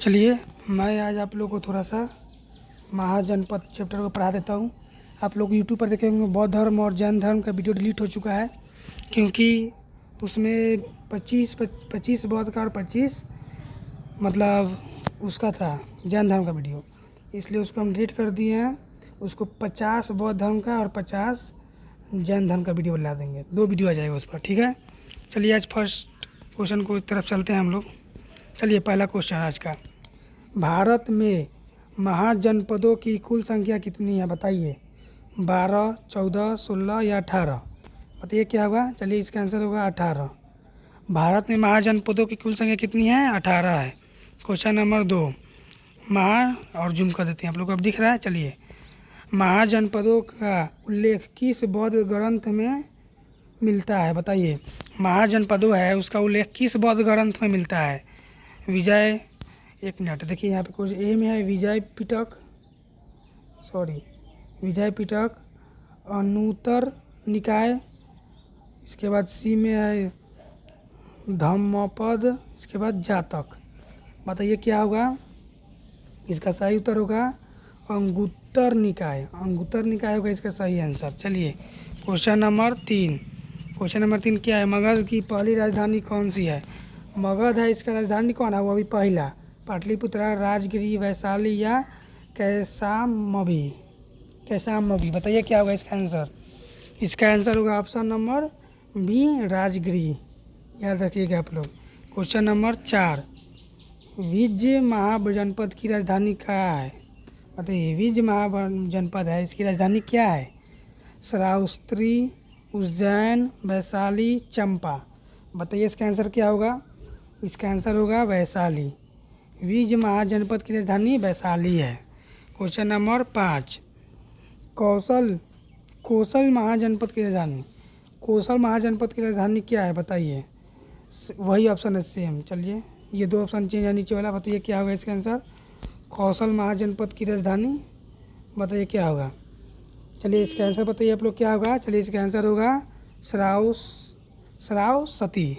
चलिए मैं आज आप लोगों को थोड़ा सा महाजनपद चैप्टर को पढ़ा देता हूँ। आप लोग यूट्यूब पर देखेंगे बौद्ध धर्म और जैन धर्म का वीडियो डिलीट हो चुका है, क्योंकि उसमें 25 बौद्ध का और 25 मतलब उसका था जैन धर्म का वीडियो, इसलिए उसको हम डिलीट कर दिए हैं। उसको 50 बौद्ध धर्म का और 50 जैन धर्म का वीडियो बना देंगे, 2 वीडियो आ जाएगा उस पर, ठीक है। चलिए आज फर्स्ट क्वेश्चन को इस तरफ चलते हैं हम लोग। चलिए पहला क्वेश्चन आज का, भारत में महाजनपदों की कुल संख्या कितनी है बताइए। 12, 14, 16 या 18? बताइए क्या होगा। चलिए इसका आंसर होगा 18। भारत में महाजनपदों की कुल संख्या कितनी है? 18 है। क्वेश्चन नंबर 2, और जूम कर देते हैं, आप लोग को अब दिख रहा है। चलिए, महाजनपदों का उल्लेख किस बौद्ध ग्रंथ में मिलता है बताइए। महाजनपदों है उसका उल्लेख किस बौद्ध ग्रंथ में मिलता है? विजय, एक मिनट देखिए यहाँ पे कुछ ए में है विजय पिटक, अनुत्तर निकाय, इसके बाद सी में है धम्मपद, इसके बाद जातक। बताइए क्या होगा। इसका सही उत्तर होगा अंगुत्तर निकाय होगा इसका सही आंसर। चलिए क्वेश्चन नंबर 3 क्या है। मगध की पहली राजधानी कौन सी है? मगध है इसका राजधानी कौन है? वो अभी पहला पाटलिपुत्र, राजगिरी, वैशाली या कैसामवी। बताइए क्या होगा इसका आंसर। इसका आंसर होगा ऑप्शन नंबर बी, राजगिरी। याद रखिएगा आप लोग। क्वेश्चन नंबर 4, विज्य महाजनपद की राजधानी क्या है? बताइए, विज्य महाजनपद है इसकी राजधानी क्या है? श्रावस्ती, उज्जैन, वैशाली, चंपा। बताइए इसका आंसर क्या होगा। इसका आंसर होगा वैशाली। विज्य महाजनपद की राजधानी वैशाली है। क्वेश्चन नंबर 5, कौशल महाजनपद की राजधानी क्या है बताइए। वही ऑप्शन है सेम। चलिए ये 2 ऑप्शन चेंज है नीचे वाला। बताइए क्या होगा इसका आंसर। कौशल महाजनपद की राजधानी बताइए क्या होगा। चलिए इसका आंसर बताइए आप लोग क्या होगा। चलिए इसका आंसर होगा श्रावस्ती।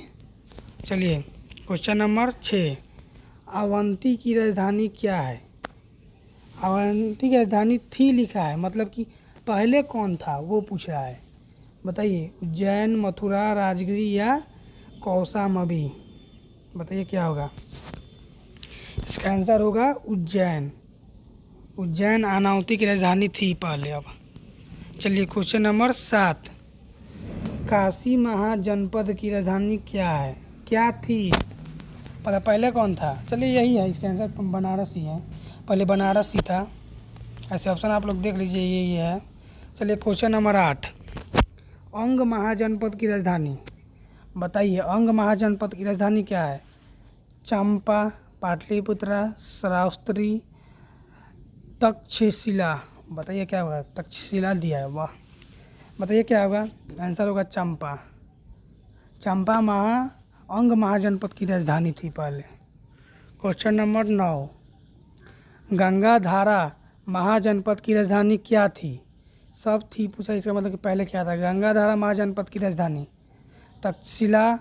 चलिए क्वेश्चन नंबर 6, अवंती की राजधानी क्या है? अवंती की राजधानी थी लिखा है, मतलब कि पहले कौन था वो पूछ रहा है। बताइए, उज्जैन, मथुरा, राजगिरी या कौशाम्बी। बताइए क्या होगा। इसका आंसर होगा उज्जैन अनावती की राजधानी थी पहले। अब चलिए क्वेश्चन नंबर 7, काशी महाजनपद की राजधानी क्या थी? पहले कौन था? चलिए यही है इसका आंसर, बनारस ही है। पहले बनारस ही था। ऐसे ऑप्शन आप लोग देख लीजिए, यही है। चलिए क्वेश्चन नंबर 8, अंग महाजनपद की राजधानी बताइए। अंग महाजनपद की राजधानी क्या है? चंपा, पाटलिपुत्र, श्रावस्ती, तक्षशिला। बताइए क्या होगा। तक्षशिला दिया है, वाह। बताइए क्या होगा। आंसर होगा चंपा। अंग महाजनपद की राजधानी थी पहले। क्वेश्चन नंबर 9, गंगाधारा महाजनपद की राजधानी क्या थी? सब थी पूछा, इसका मतलब कि पहले क्या था। गंगाधारा महाजनपद की राजधानी तक्षशिला,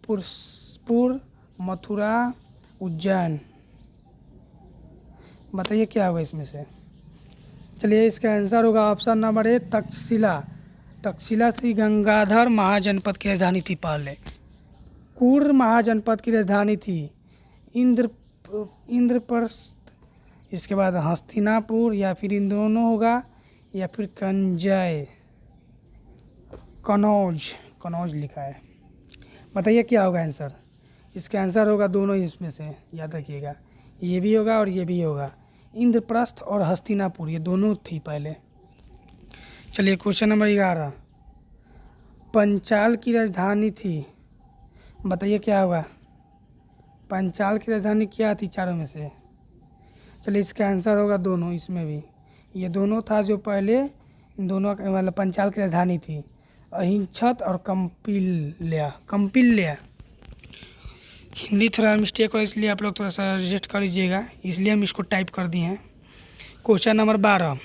पुर, मथुरा, उज्जैन। बताइए क्या होगा इसमें से। चलिए इसका आंसर होगा ऑप्शन नंबर ए, तक्षशिला थी गंगाधर महाजनपद की राजधानी थी पहले। कुर महाजनपद की राजधानी थी इंद्रप्रस्थ, इसके बाद हस्तिनापुर, या फिर इन दोनों होगा, या फिर कनौज लिखा है। बताइए क्या होगा आंसर। इसका आंसर होगा दोनों इसमें से, याद रखिएगा। ये भी होगा और ये भी होगा। इंद्रप्रस्थ और हस्तिनापुर ये दोनों थी पहले। चलिए क्वेश्चन नंबर 11, पंचाल की राजधानी थी। बताइए क्या होगा। पंचाल की राजधानी क्या थी चारों में से? चलिए इसका आंसर होगा दोनों, इसमें भी ये दोनों था जो पहले दोनों मतलब पंचाल की राजधानी थी, अहिंसत और कम्पिल्या। हिंदी थोड़ा मिस्टेक हो, इसलिए आप लोग थोड़ा सा एडजस्ट कर लीजिएगा, इसलिए हम इसको टाइप कर दिए हैं। क्वेश्चन नंबर 12,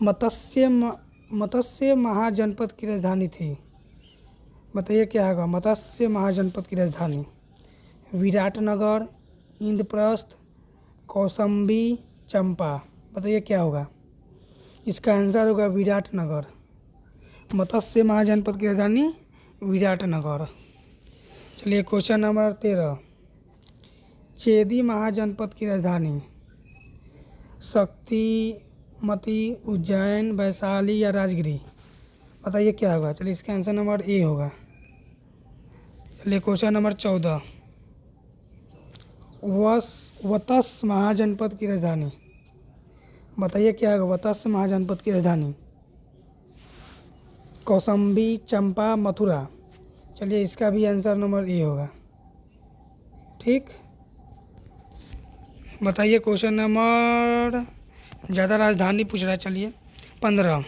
मत्स्य महाजनपद की राजधानी थी। बताइए क्या होगा। मत्स्य महाजनपद की राजधानी विराटनगर, इंद्रप्रस्थ, कौशाम्बी, चंपा। बताइए क्या होगा। इसका आंसर होगा विराटनगर। मत्स्य महाजनपद की राजधानी विराटनगर। चलिए क्वेश्चन नंबर 13। चेदी महाजनपद की राजधानी शक्तिमती, उज्जैन, वैशाली या राजगिरी। बताइए क्या होगा। चलिए इसका आंसर नंबर ए होगा। चलिए क्वेश्चन नंबर 14। वत्स महाजनपद की राजधानी। बताइए क्या होगा। वत्स महाजनपद की राजधानी कौशाम्बी, चंपा, मथुरा। चलिए इसका भी आंसर नंबर ए होगा। ठीक, बताइए क्वेश्चन नंबर, ज़्यादा राजधानी पूछ रहा है। चलिए 15।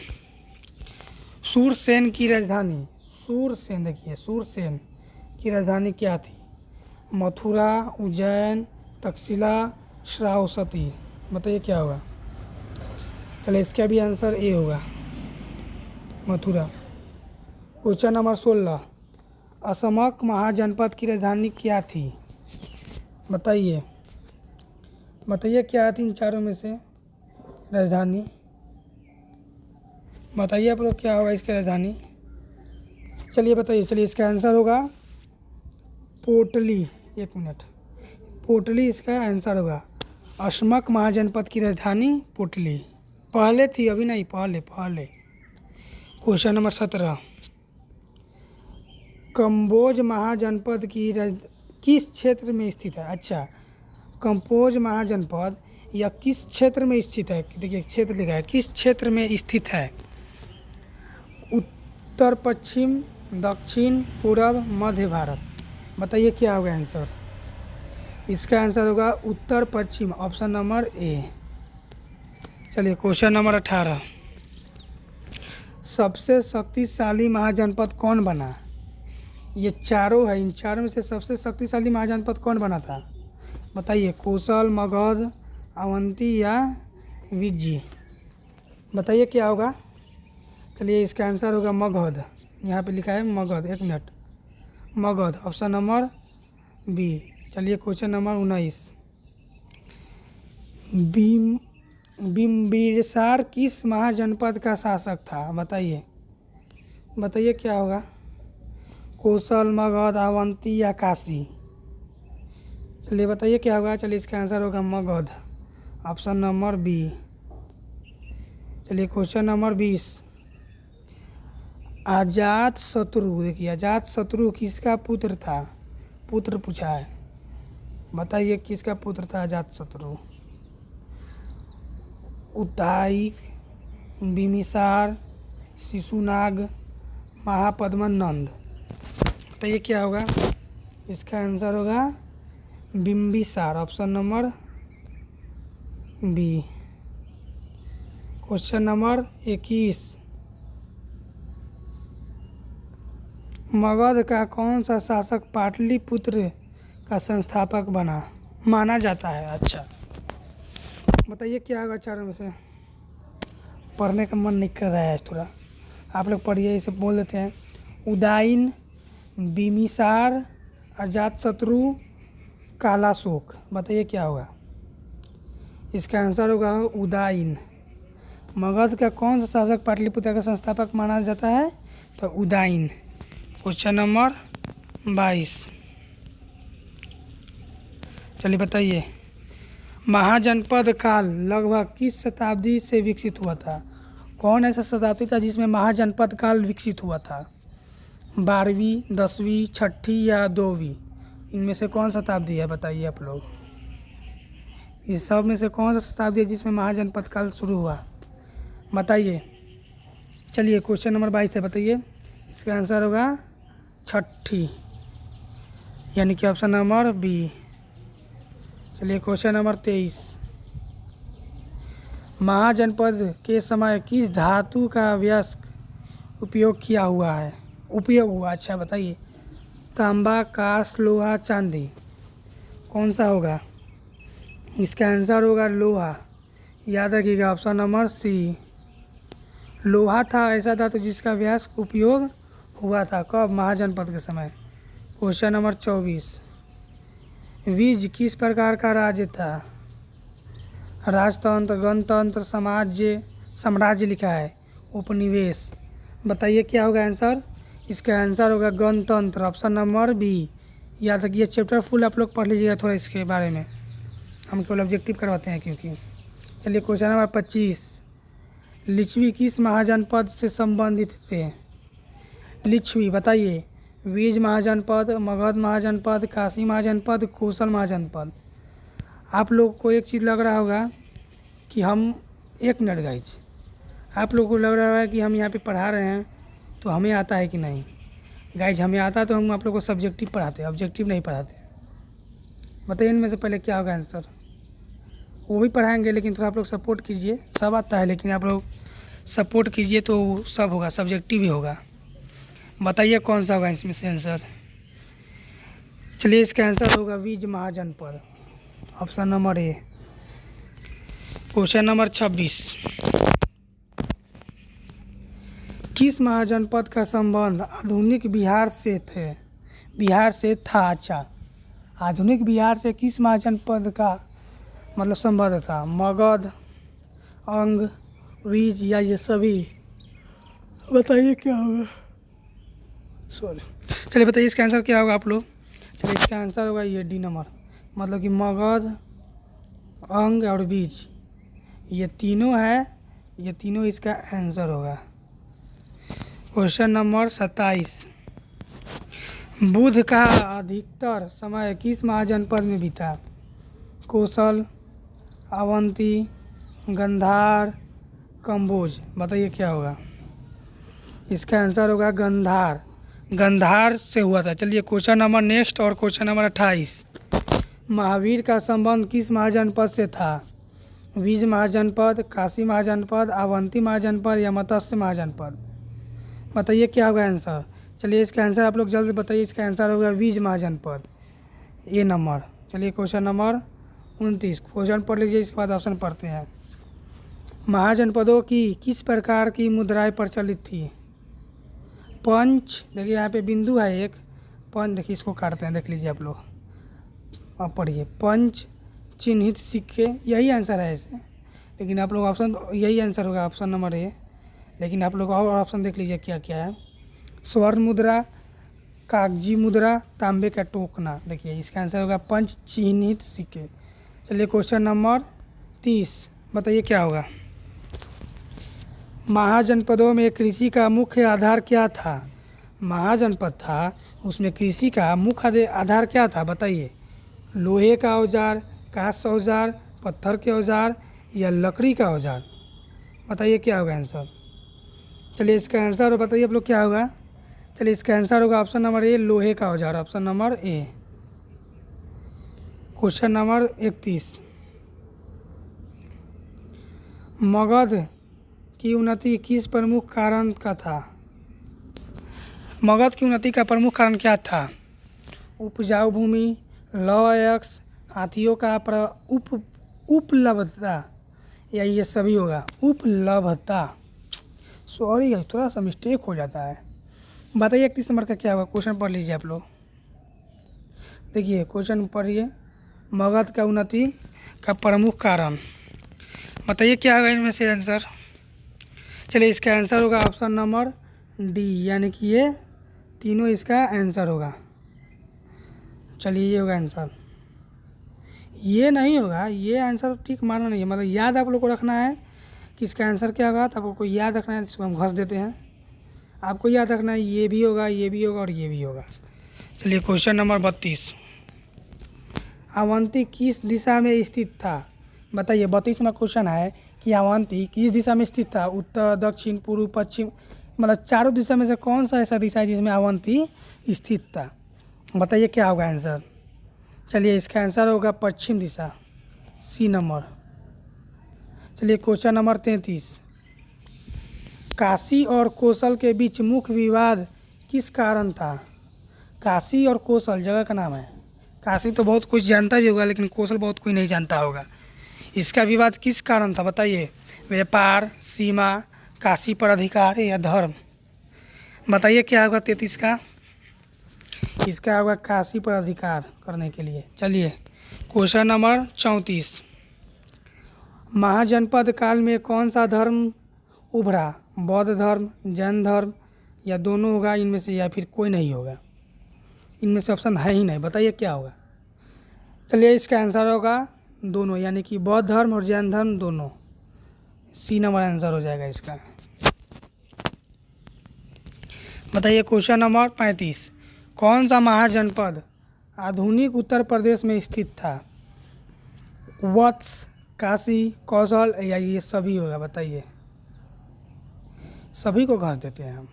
सूरसेन की राजधानी, सूरसेन, देखिए सूरसेन की राजधानी क्या थी। मथुरा, उज्जैन, तक्षशिला, श्रावस्ती। बताइए क्या होगा। चलिए इसका भी आंसर ए होगा, मथुरा। Question number 16। असमक महाजनपद की राजधानी क्या थी। बताइए क्या थी इन चारों में से राजधानी। बताइए आप लोग क्या होगा इसकी राजधानी। चलिए बताइए। चलिए इसका आंसर होगा पोटली। एक मिनट, पोटली इसका आंसर होगा। असमक महाजनपद की राजधानी पोटली पहले थी, अभी नहीं, पहले। Question number 17। कंबोज महाजनपद की किस क्षेत्र में स्थित है। अच्छा, कंबोज महाजनपद यह किस क्षेत्र में स्थित है। देखिए क्षेत्र लिखा है, किस क्षेत्र में स्थित है। उत्तर, पश्चिम, दक्षिण, पूर्व, मध्य भारत। बताइए क्या होगा आंसर। इसका आंसर होगा उत्तर पश्चिम, ऑप्शन नंबर ए। चलिए क्वेश्चन नंबर 18। सबसे शक्तिशाली महाजनपद कौन बना। ये चारों है, इन चारों में से सबसे शक्तिशाली महाजनपद कौन बना था। बताइए कौशल, मगध, अवंती या विज्जी। बताइए क्या होगा। चलिए इसका आंसर होगा मगध। यहाँ पे लिखा है मगध। एक minute, Magadh, option number B. चलिए क्वेश्चन नंबर 19। बिम्बिसार किस महाजनपद का शासक था। बताइए क्या होगा। कौशल, मगध, अवंती या काशी। चलिए बताइए क्या होगा। चलिए इसका आंसर होगा मगध, ऑप्शन नंबर बी। चलिए क्वेश्चन नंबर 20। अजातशत्रु, देखिए अजातशत्रु किसका पुत्र था। पुत्र पूछा है। बताइए किसका पुत्र था अजातशत्रु। उत्ताई, बिम्बिसार, शिशुनाग, महापद्मन, नंद। बताइए क्या होगा। इसका आंसर होगा Bimbisara, option number B. Question number 21। Magadh का कौन सा शासक पाटलिपुत्र का संस्थापक माना जाता है। अच्छा, बताइए क्या होगा चारों में से। पढ़ने का मन नहीं कर रहा है थोड़ा, आप लोग पढ़िए, इसे बोल देते हैं। उदयन, बिम्बिसार, अजातशत्रु, कालाशोक। बताइए क्या होगा। इसका आंसर होगा उदयन। मगध का कौन सा शासक पाटलिपुत्र का संस्थापक माना जाता है। तो उदयन। Question number 22। चलिए बताइए महाजनपद काल लगभग किस शताब्दी से विकसित हुआ था। कौन ऐसा शताब्दी था जिसमें महाजनपद काल विकसित हुआ था। 12वीं, 10वीं, 6ठी या 2वीं। इनमें से कौन शताब्दी है। बताइए आप लोग। इस सब में से कौन सा शताब्दी है जिसमें महाजनपद काल शुरू हुआ। बताइए। चलिए क्वेश्चन नंबर 22 है। बताइए इसका आंसर होगा 6ठी, यानी कि ऑप्शन नंबर बी। चलिए क्वेश्चन नंबर 23। महाजनपद के समय किस धातु का वयस्क उपयोग हुआ। अच्छा बताइए। तांबा, कांस, लोहा, चांदी। कौन सा होगा। इसका आंसर होगा लोहा। याद रखिएगा, ऑप्शन नंबर सी। लोहा था ऐसा धातु जिसका वयस्क उपयोग हुआ था। कब। महाजनपद के समय। Question number 24। विज किस प्रकार का राज्य था? राजतंत्र, गणतंत्र, साम्राज्य लिखा है। उपनिवेश। बताइए क्या होगा आंसर? इसका आंसर होगा गणतंत्र, ऑप्शन नंबर बी। याद रखिए, चैप्टर फुल आप लोग पढ़ लीजिएगा थोड़ा इसके बारे में, हम केवल ऑब्जेक्टिव करवाते हैं क्योंकि। चलिए क्वेश्चन नंबर 25, लिच्छवी किस महाजनपद से संबंधित थे? लिच्छवी बताइए, विज महाजनपद, मगध महाजनपद, काशी महाजनपद, कौशल महाजनपद। आप लोग को एक चीज़ लग रहा होगा कि हम, एक मिनट गाइज, आप लोग को लग रहा है कि हम यहाँ पे पढ़ा रहे हैं तो हमें आता है कि नहीं। गाइज हमें आता तो हम आप लोग को सब्जेक्टिव पढ़ाते, ऑब्जेक्टिव नहीं पढ़ाते। बताइए इनमें से पहले क्या होगा आंसर? वो भी पढ़ाएंगे लेकिन थोड़ा आप लोग सपोर्ट कीजिए। सब आता है लेकिन आप लोग सपोर्ट कीजिए तो सब होगा, सब्जेक्टिव भी होगा। बताइए कौन सा होगा इसमें से आंसर? चलिए इसका आंसर होगा विज महाजनपद, option number A. Question number 26, किस महाजनपद का संबंध आधुनिक बिहार से थे? बिहार से था। अच्छा, आधुनिक बिहार से किस महाजनपद का मतलब संबंध था? मगध, अंग, विज या ये सभी? बताइए क्या होगा? सॉरी, चलिए बताइए इसका आंसर क्या होगा आप लोग? चलिए इसका आंसर होगा ये डी नंबर, मतलब कि मगध, अंग और बीज, ये तीनों है, ये तीनों इसका आंसर होगा। क्वेश्चन नंबर 27, बुध का अधिकतर समय किस महाजनपद में बीता? कौशल, अवंती, गंधार, कंबोज। बताइए क्या होगा? इसका आंसर होगा गंधार, गंधार से हुआ था। चलिए क्वेश्चन नंबर नेक्स्ट और क्वेश्चन नंबर 28, महावीर का संबंध किस महाजनपद से था? विज महाजनपद, काशी महाजनपद, अवंती महाजनपद या मत्स्य महाजनपद? बताइए क्या होगा आंसर? चलिए इसका आंसर आप लोग जल्द बताइए। इसका आंसर होगा विज महाजनपद, ए नंबर। चलिए क्वेश्चन नंबर 29, क्वेश्चन पढ़ लीजिए, इसके बाद ऑप्शन पढ़ते हैं। महाजनपदों की किस प्रकार की मुद्राएं प्रचलित थी? पंच, देखिए यहाँ पे बिंदु है एक, पंच, देखिए इसको काटते हैं, देख लीजिए आप लोग, अब पढ़िए। पंच चिन्हित सिक्के, यही आंसर है ऐसे, लेकिन आप लोग ऑप्शन, यही आंसर होगा ऑप्शन नंबर ए, लेकिन आप लोग और ऑप्शन देख लीजिए क्या क्या है। स्वर्ण मुद्रा, कागजी मुद्रा, तांबे का टोकना। देखिए इसका आंसर होगा पंच चिन्हित सिक्के। चलिए क्वेश्चन नंबर 30, बताइए क्या होगा? महाजनपदों में कृषि का मुख्य आधार क्या था? महाजनपद था, उसमें कृषि का मुख्य आधार क्या था? बताइए। लोहे का औजार, कांच औजार, पत्थर के औजार या लकड़ी का औजार? बताइए क्या होगा आंसर? चलिए इसका आंसर बताइए आप लोग क्या होगा? चलिए इसका आंसर होगा ऑप्शन नंबर ए, लोहे का औजार, option number A. Question number 31, Magadh की उन्नति किस प्रमुख कारण का था? मगध की उन्नति का प्रमुख कारण क्या था? उपजाऊ भूमि, लौह, हाथियों का उपलब्धता या ये सभी होगा? उपलब्धता, सॉरी थोड़ा सा मिस्टेक हो जाता है। बताइए 31 नंबर का क्या होगा? क्वेश्चन पढ़ लीजिए आप लोग, देखिए क्वेश्चन पढ़िए। मगध का उन्नति का प्रमुख कारण, बताइए क्या होगा इनमें से आंसर? चलिए इसका आंसर होगा ऑप्शन नंबर डी, यानी कि ये तीनों इसका आंसर होगा। चलिए ये होगा आंसर, ये नहीं होगा, ये आंसर ठीक मानना नहीं है, मतलब याद आप लोग को रखना है कि इसका आंसर क्या होगा। तो आपको याद रखना है, इसको हम घस देते हैं। आपको याद रखना है ये भी होगा, ये भी होगा और ये भी होगा। चलिए क्वेश्चन नंबर 32, अवंती किस दिशा में स्थित था? बताइए 32वां क्वेश्चन है कि अवंती किस दिशा में स्थित था? उत्तर, दक्षिण, पूर्व, पश्चिम, मतलब चारों दिशा में से कौन सा ऐसा दिशा है जिसमें अवंती स्थित था? बताइए क्या होगा आंसर? चलिए इसका आंसर होगा पश्चिम दिशा, सी नंबर। चलिए क्वेश्चन नंबर 33, काशी और कौशल के बीच मुख्य विवाद किस कारण था? काशी और कौशल जगह का नाम है। काशी तो बहुत कुछ जानता भी होगा लेकिन कौशल बहुत कोई नहीं जानता होगा। इसका विवाद किस कारण था? बताइए। व्यापार, सीमा, काशी पर अधिकार या धर्म? बताइए क्या होगा 33 का? इसका होगा काशी पर अधिकार करने के लिए। चलिए क्वेश्चन नंबर 34, महाजनपद काल में कौन सा धर्म उभरा? बौद्ध धर्म, जैन धर्म या दोनों होगा इनमें से, या फिर कोई नहीं होगा? इनमें से ऑप्शन है ही नहीं, बताइए क्या होगा। चलिए इसका आंसर होगा दोनों, यानी कि बौद्ध धर्म और जैन धर्म दोनों। सी नंबर आंसर हो जाएगा इसका। बताइए क्वेश्चन नंबर 35, कौन सा महाजनपद आधुनिक उत्तर प्रदेश में स्थित था? वत्स, काशी, कौशल या ये सभी होगा? बताइए। सभी को घस देते हैं हम,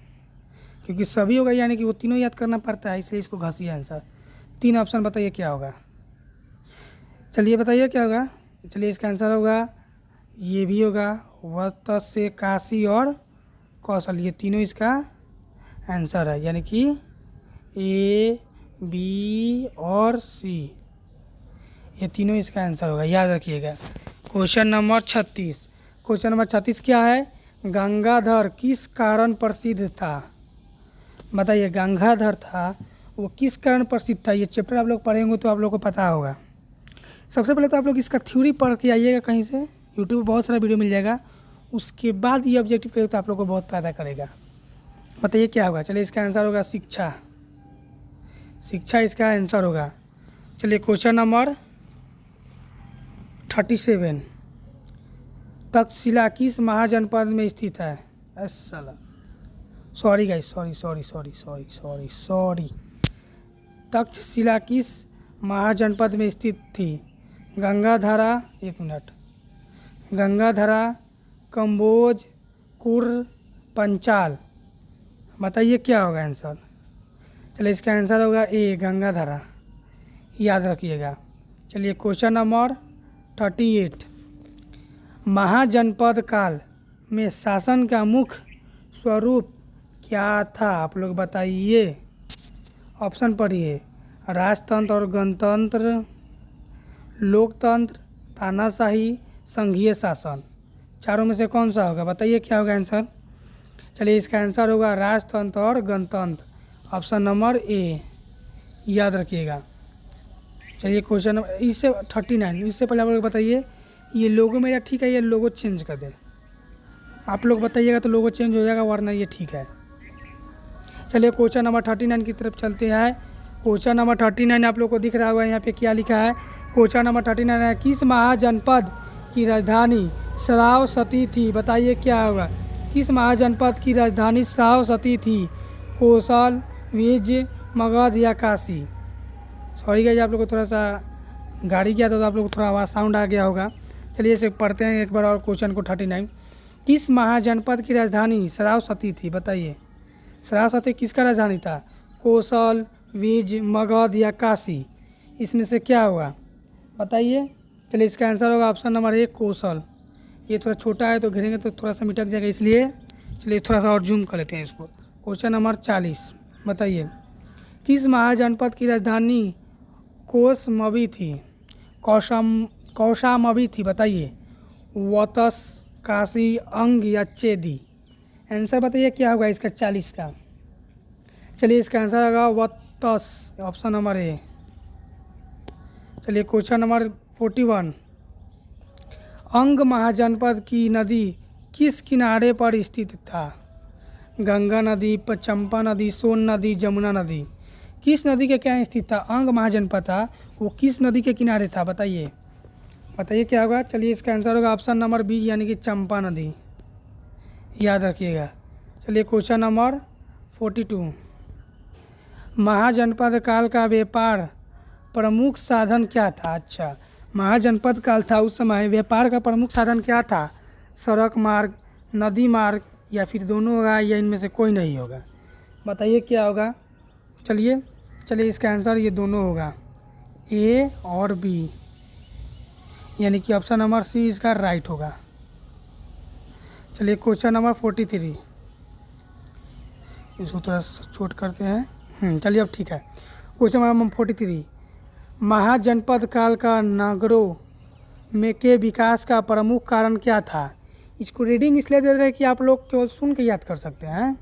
क्योंकि सभी होगा यानी कि वो तीनों याद करना पड़ता है, इसलिए इसको घसिए आंसर। 3 ऑप्शन बताइए क्या होगा। चलिए बताइए क्या होगा। चलिए इसका आंसर होगा, ये भी होगा वत्स से काशी और कौशल, ये तीनों इसका आंसर है, यानी कि ए, बी और सी, ये तीनों इसका आंसर होगा, याद रखिएगा। क्वेश्चन नंबर 36, क्वेश्चन नंबर 36 क्या है? गंगाधर किस कारण प्रसिद्ध था? बताइए, गंगाधर था वो किस कारण प्रसिद्ध था? ये चैप्टर आप लोग पढ़ेंगे तो आप लोग को पता होगा। सबसे पहले तो आप लोग इसका थ्योरी पढ़ के आइएगा कहीं से, यूट्यूब पर बहुत सारा वीडियो मिल जाएगा, उसके बाद ये ऑब्जेक्टिव पे तो आप लोग को बहुत फायदा करेगा। बताइए क्या होगा। चलिए इसका आंसर होगा शिक्षा, शिक्षा इसका आंसर होगा। चलिए क्वेश्चन नंबर 37, तक्षशिला किस महाजनपद में स्थित है? Sorry guys, sorry. तक्षशिला किस महाजनपद में स्थित थी? गंगाधारा, एक मिनट, गंगाधारा, कंबोज, कुर्र, पंचाल। बताइए क्या होगा आंसर। चलिए इसका आंसर होगा ए, गंगाधारा, याद रखिएगा। चलिए क्वेश्चन नंबर 38, महाजनपद काल में शासन का मुख्य स्वरूप क्या था? आप लोग बताइए, ऑप्शन पढ़िए। राजतंत्र और गणतंत्र, लोकतंत्र, तानाशाही, संघीय शासन। चारों में से कौन सा होगा? बताइए क्या होगा आंसर। चलिए इसका आंसर होगा राजतंत्र और गणतंत्र, ऑप्शन नंबर ए, याद रखिएगा। चलिए क्वेश्चन नंबर इससे 39, इससे पहले आप लोग बताइए, ये लोगो मेरा ठीक है, ये लोगो चेंज कर दे। आप लोग बताइएगा तो लोगो चेंज हो जाएगा, वरना ये ठीक है। चलिए क्वेश्चन नंबर 39 की तरफ चलते हैं। क्वेश्चन नंबर 39 आप लोग को दिख रहा होगा यहाँ पे क्या लिखा है। क्वेश्चन नंबर 39 है, किस महाजनपद की राजधानी श्रावस्ती थी? बताइए क्या होगा। किस महाजनपद की राजधानी श्रावस्ती थी? कौशल, विज, मगध या काशी? सॉरी गाइस, आप लोग को थोड़ा सा गाड़ी किया था तो आप लोग को थोड़ा आवाज़ साउंड आ गया होगा। चलिए इसे पढ़ते हैं एक बार और क्वेश्चन को 39, किस महाजनपद की राजधानी श्रावस्ती थी? बताइए, श्रावस्ती किसका राजधानी था? कौशल, विज, मगध या काशी? इसमें से क्या होगा बताइए। चलिए इसका आंसर होगा ऑप्शन नंबर ए, कौशल। ये थोड़ा छोटा है तो घेरेंगे तो थोड़ा सा मिटक जाएगा, इसलिए चलिए थोड़ा सा और जूम कर लेते हैं इसको। क्वेश्चन नंबर 40, बताइए, किस महाजनपद की राजधानी कौशाम्बी थी? कौशाम्बी थी, बताइए। वत्स, काशी, अंग या चेदी? आंसर बताइए क्या होगा इसका 40 का। चलिए इसका आंसर होगा वत्स, ऑप्शन नंबर ए। चलिए क्वेश्चन नंबर 41, अंग महाजनपद की नदी किस किनारे पर स्थित था? गंगा नदी, चंपा नदी, सोन नदी, जमुना नदी? किस नदी के क्या स्थित था? अंग महाजनपद था वो किस नदी के किनारे था? बताइए, बताइए क्या होगा। चलिए इसका आंसर होगा ऑप्शन नंबर बी, यानी कि चंपा नदी, याद रखिएगा। चलिए क्वेश्चन नंबर 42, महाजनपद काल का व्यापार प्रमुख साधन क्या था? अच्छा, महाजनपद काल था, उस समय व्यापार का प्रमुख साधन क्या था? सड़क मार्ग, नदी मार्ग या फिर दोनों होगा, या इनमें से कोई नहीं होगा? बताइए क्या होगा। चलिए इसका आंसर ये दोनों होगा, ए और बी, यानी कि ऑप्शन नंबर सी इसका राइट होगा। चलिए क्वेश्चन नंबर 43, इसको थोड़ा छोट करते हैं। चलिए अब ठीक है। क्वेश्चन नंबर 43, महाजनपद काल का नगरों में के विकास का प्रमुख कारण क्या था? इसको रीडिंग इसलिए दे रहे हैं कि आप लोग केवल सुन के याद कर सकते हैं।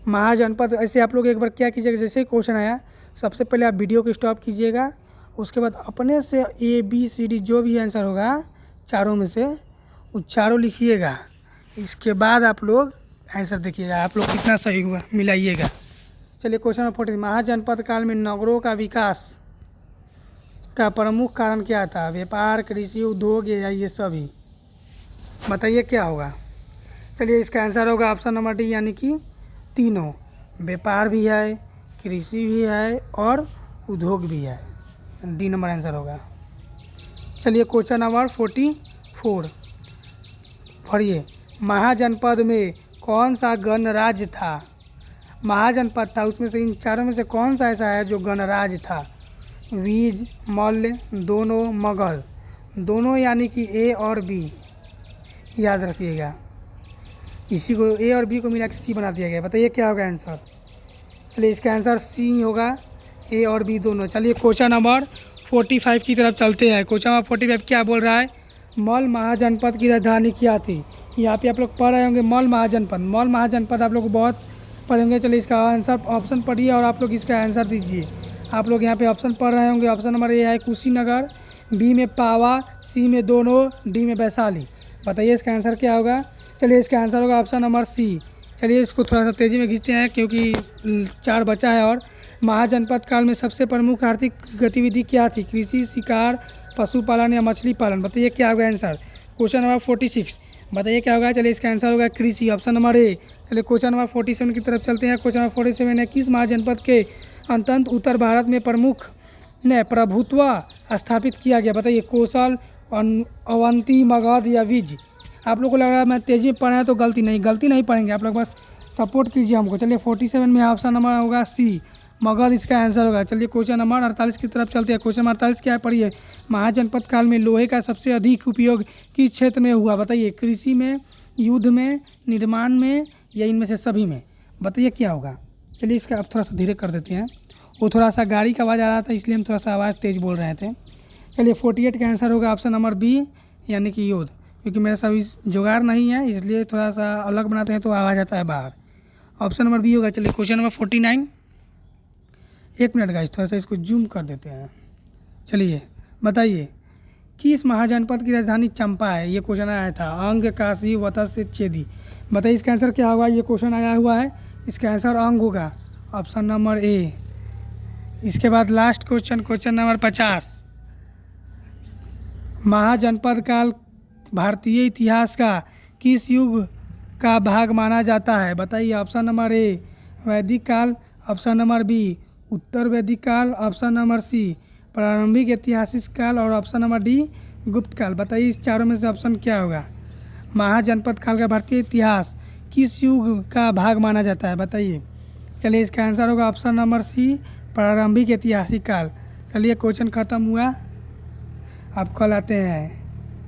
महाजनपद, ऐसे आप लोग एक बार क्या कीजिएगा, जैसे ही क्वेश्चन आया सबसे पहले आप वीडियो को स्टॉप कीजिएगा, उसके बाद अपने से ABCD जो भी आंसर होगा चारों में से वो चारों लिखिएगा। इसके बाद आप लोग आंसर देखिएगा आप लोग कितना सही हुआ, मिलाइएगा। चलिए क्वेश्चन नंबर 40, महाजनपद काल में नगरों का विकास का प्रमुख कारण क्या था? व्यापार, कृषि, उद्योग या ये सभी? बताइए क्या होगा। चलिए इसका आंसर होगा ऑप्शन नंबर डी, यानी कि तीनों। व्यापार भी है, कृषि भी है और उद्योग भी है। डी नंबर आंसर होगा। चलिए क्वेश्चन नंबर 44, पढ़िए। महाजनपद में कौन सा गणराज्य था? महाजनपद था, उसमें से इन चारों में से कौन सा ऐसा है जो गणराज्य था? विज, मल्ल, दोनों, मगध? दोनों यानी कि ए और बी, याद रखिएगा। इसी को ए और बी को मिला के सी बना दिया गया। बताइए क्या होगा आंसर। चलिए इसका आंसर सी होगा, ए और बी दोनों। चलिए क्वेश्चन नंबर 45 की तरफ चलते हैं। क्वेश्चन नंबर 45 क्या बोल रहा है? मल्ल महाजनपद की राजधानी क्या थी? यहाँ पे आप लोग पढ़ रहे होंगे मल्ल महाजनपद। मल्ल महाजनपद आप लोग बहुत पढ़े होंगे। चलिए इसका आंसर ऑप्शन पढ़िए और आप लोग इसका आंसर दीजिए। आप लोग यहाँ पे ऑप्शन पढ़ रहे होंगे। ऑप्शन नंबर ए है कुशीनगर, बी में पावा, सी में दोनों, डी में वैशाली। बताइए इसका आंसर क्या होगा। चलिए इसका आंसर होगा ऑप्शन नंबर सी। चलिए इसको थोड़ा सा तेज़ी में खींचते हैं क्योंकि 4 बचा है। और महाजनपद काल में सबसे प्रमुख आर्थिक गतिविधि क्या थी? कृषि, शिकार, पशुपालन या मछली पालन? बताइए क्या होगा आंसर। क्वेश्चन नंबर 46, बताइए क्या होगा। चलिए इसका आंसर होगा कृषि, ऑप्शन नंबर ए। चलिए क्वेश्चन नंबर 47 की तरफ चलते हैं। क्वेश्चन नंबर 47 है, किस महाजनपद के अंतत उत्तर भारत में प्रमुख ने प्रभुत्व स्थापित किया गया? बताइए कौशल, अवंती, मगध या विज? आप लोग को लग रहा है मैं तेज़ी में पढ़ा है तो गलती नहीं पढ़ेंगे, आप लोग बस सपोर्ट कीजिए हमको। चलिए 47 में ऑप्शन नंबर होगा सी, मगध इसका आंसर होगा। चलिए क्वेश्चन नंबर 48 की तरफ चलते हैं। क्वेश्चन नंबर 48 क्या है, पढ़िए। महाजनपद काल में लोहे का सबसे अधिक उपयोग किस क्षेत्र में हुआ? बताइए कृषि में, युद्ध में, निर्माण में या इनमें से सभी में? बताइए क्या होगा। चलिए इसका अब थोड़ा सा धीरे कर देते हैं, वो थोड़ा सा गाड़ी का आवाज़ आ रहा था इसलिए हम थोड़ा सा आवाज़ तेज़ बोल रहे थे। चलिए 48 का आंसर होगा ऑप्शन नंबर बी, यानी कि युद्ध। क्योंकि मेरा सभी जुगाड़ नहीं है इसलिए थोड़ा सा अलग बनाते हैं तो आवाज़ आता है बाहर। ऑप्शन नंबर बी होगा। चलिए क्वेश्चन नंबर 49, एक मिनट गाइस थोड़ा सा इसको जूम कर देते हैं। चलिए बताइए किस महाजनपद की राजधानी चंपा है? ये क्वेश्चन आया था। अंग, काशी, वत्स, चेदी? बताइए इसका आंसर क्या होगा। ये क्वेश्चन आया हुआ है, इसका आंसर अंग होगा, ऑप्शन नंबर ए। इसके बाद लास्ट क्वेश्चन, क्वेश्चन नंबर 50, महाजनपद काल भारतीय इतिहास का किस युग का भाग माना जाता है? बताइए ऑप्शन नंबर ए वैदिक काल, ऑप्शन नंबर बी उत्तर वैदिक काल, ऑप्शन नंबर सी प्रारंभिक ऐतिहासिक काल और ऑप्शन नंबर डी गुप्त काल। बताइए इस चारों में से ऑप्शन क्या होगा। महाजनपद काल का भारतीय इतिहास किस युग का भाग माना जाता है? बताइए। चलिए इसका आंसर होगा ऑप्शन नंबर सी प्रारंभिक ऐतिहासिक काल। चलिए क्वेश्चन ख़त्म हुआ, अब कल आते हैं।